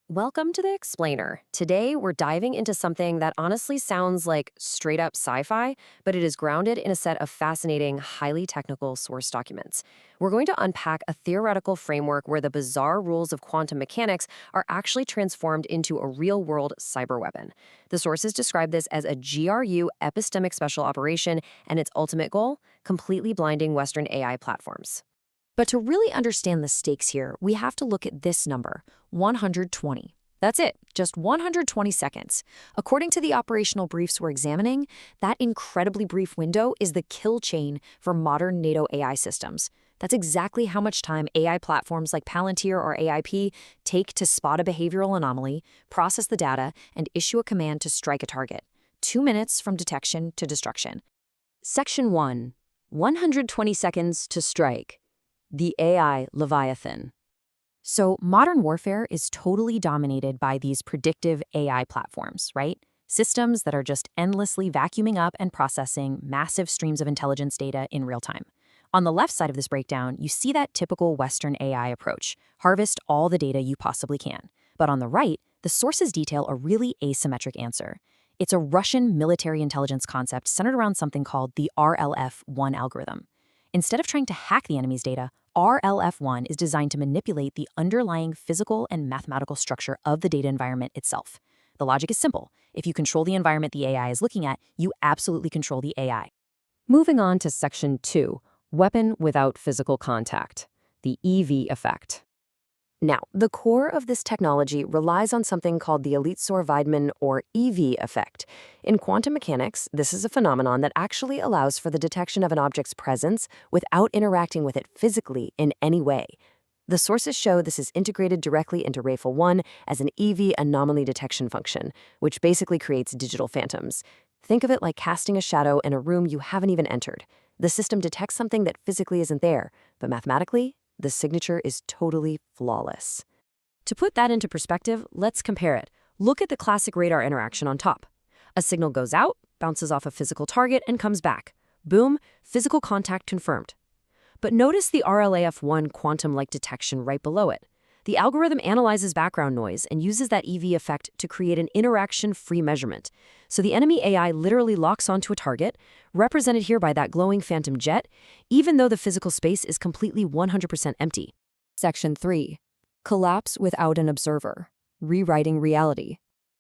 Welcome to the Explainer. Today, we're diving into something that honestly sounds like straight up sci fi, but it is grounded in a set of fascinating, highly technical source documents. We're going to unpack a theoretical framework where the bizarre rules of quantum mechanics are actually transformed into a real world cyberweapon. The sources describe this as a GRU epistemic special operation, and its ultimate goal completely blinding Western AI platforms. But to really understand the stakes here, we have to look at this number, 120. That's it, just 120 seconds. According to the operational briefs we're examining, that incredibly brief window is the kill chain for modern NATO AI systems. That's exactly how much time AI platforms like Palantir or AIP take to spot a behavioral anomaly, process the data, and issue a command to strike a target. 2 minutes from detection to destruction. Section 1. 120 seconds to strike. The AI Leviathan. So modern warfare is totally dominated by these predictive AI platforms, right? Systems that are just endlessly vacuuming up and processing massive streams of intelligence data in real time. On the left side of this breakdown, you see that typical Western AI approach: harvest all the data you possibly can. But on the right, the sources detail a really asymmetric answer. It's a Russian military intelligence concept centered around something called the RLF-1 algorithm. Instead of trying to hack the enemy's data, RLF-1 is designed to manipulate the underlying physical and mathematical structure of the data environment itself. The logic is simple. If you control the environment the AI is looking at, you absolutely control the AI. Moving on to Section 2, Weapon Without Physical Contact, the EV effect. Now, the core of this technology relies on something called the Elitzur-Weidman or EV effect. In quantum mechanics, this is a phenomenon that actually allows for the detection of an object's presence without interacting with it physically in any way. The sources show this is integrated directly into RAFL-1 as an EV anomaly detection function, which basically creates digital phantoms. Think of it like casting a shadow in a room you haven't even entered. The system detects something that physically isn't there, but mathematically, the signature is totally flawless. To put that into perspective, let's compare it. Look at the classic radar interaction on top. A signal goes out, bounces off a physical target, and comes back. Boom, physical contact confirmed. But notice the RLAF-1 quantum-like detection right below it. The algorithm analyzes background noise and uses that EV effect to create an interaction-free measurement. So the enemy AI literally locks onto a target, represented here by that glowing phantom jet, even though the physical space is completely 100% empty. Section 3. Collapse without an observer. Rewriting reality.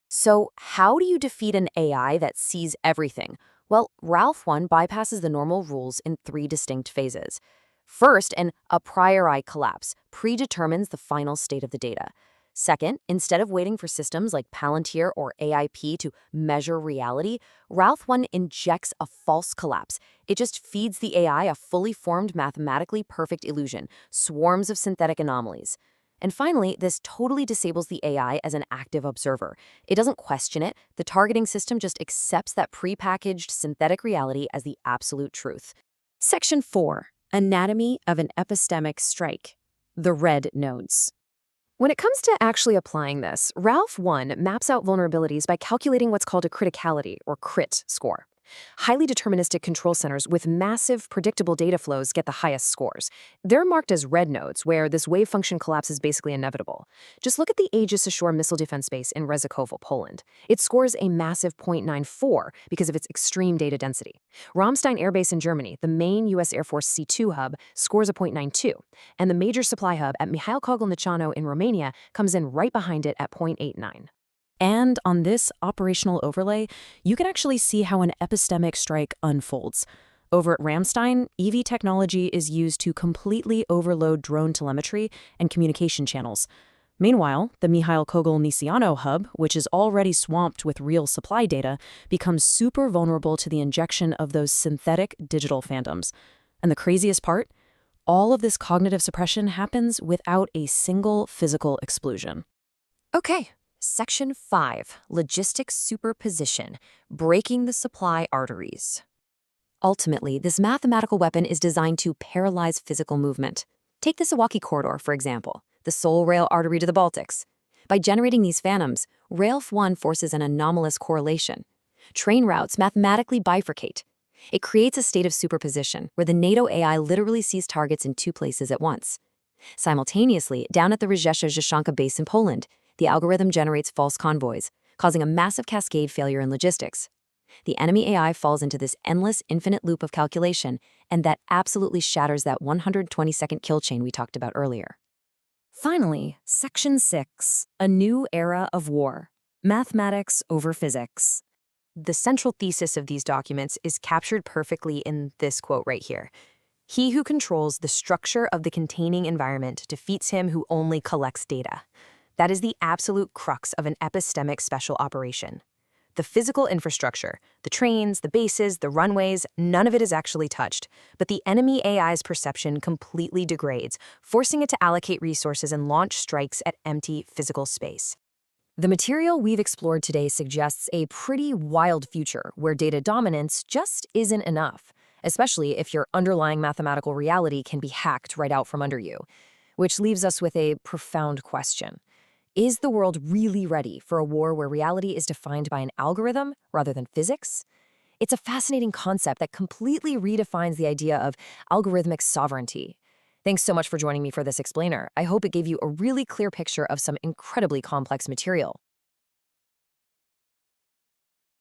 So how do you defeat an AI that sees everything? Well, RALPH-1 bypasses the normal rules in 3 distinct phases. First, an a priori collapse predetermines the final state of the data. Second, instead of waiting for systems like Palantir or AIP to measure reality, RALPH-1 injects a false collapse. It just feeds the AI a fully formed, mathematically perfect illusion, swarms of synthetic anomalies. And finally, this totally disables the AI as an active observer. It doesn't question it. The targeting system just accepts that prepackaged synthetic reality as the absolute truth. Section 4. Anatomy of an epistemic strike. The red nodes. When it comes to actually applying this, RALPH-1 maps out vulnerabilities by calculating what's called a criticality, or CRIT, score. Highly deterministic control centers with massive predictable data flows get the highest scores. They're marked as red nodes, where this wave function collapse is basically inevitable. Just look at the Aegis Ashore missile defense base in Rzeszów, Poland. It scores a massive 0.94 because of its extreme data density. Ramstein Air Base in Germany, the main U.S. Air Force C-2 hub, scores a 0.92, and the major supply hub at Mihail Kogalniceanu in Romania comes in right behind it at 0.89. And on this operational overlay, you can actually see how an epistemic strike unfolds. Over at Ramstein, EV technology is used to completely overload drone telemetry and communication channels. Meanwhile, the Mihail Kogalniceanu hub, which is already swamped with real supply data, becomes super vulnerable to the injection of those synthetic digital phantoms. And the craziest part? All of this cognitive suppression happens without a single physical explosion. Okay. Section 5, Logistics Superposition, Breaking the Supply Arteries. Ultimately, this mathematical weapon is designed to paralyze physical movement. Take the Suwałki Corridor, for example, the sole rail artery to the Baltics. By generating these phantoms, RALPH-1 forces an anomalous correlation. Train routes mathematically bifurcate. It creates a state of superposition where the NATO AI literally sees targets in 2 places at once. Simultaneously, down at the Rzesza-Rzeszanka base in Poland, The algorithm generates false convoys, causing a massive cascade failure in logistics. The enemy AI falls into this endless, infinite loop of calculation, and that absolutely shatters that 120-second kill chain we talked about earlier. Finally, Section 6, A New Era of War. Mathematics over Physics. The central thesis of these documents is captured perfectly in this quote right here. He who controls the structure of the containing environment defeats him who only collects data. That is the absolute crux of an epistemic special operation. The physical infrastructure, the trains, the bases, the runways, none of it is actually touched, but the enemy AI's perception completely degrades, forcing it to allocate resources and launch strikes at empty physical space. The material we've explored today suggests a pretty wild future where data dominance just isn't enough, especially if your underlying mathematical reality can be hacked right out from under you. Which leaves us with a profound question. Is the world really ready for a war where reality is defined by an algorithm rather than physics? It's a fascinating concept that completely redefines the idea of algorithmic sovereignty. Thanks so much for joining me for this explainer. I hope it gave you a really clear picture of some incredibly complex material.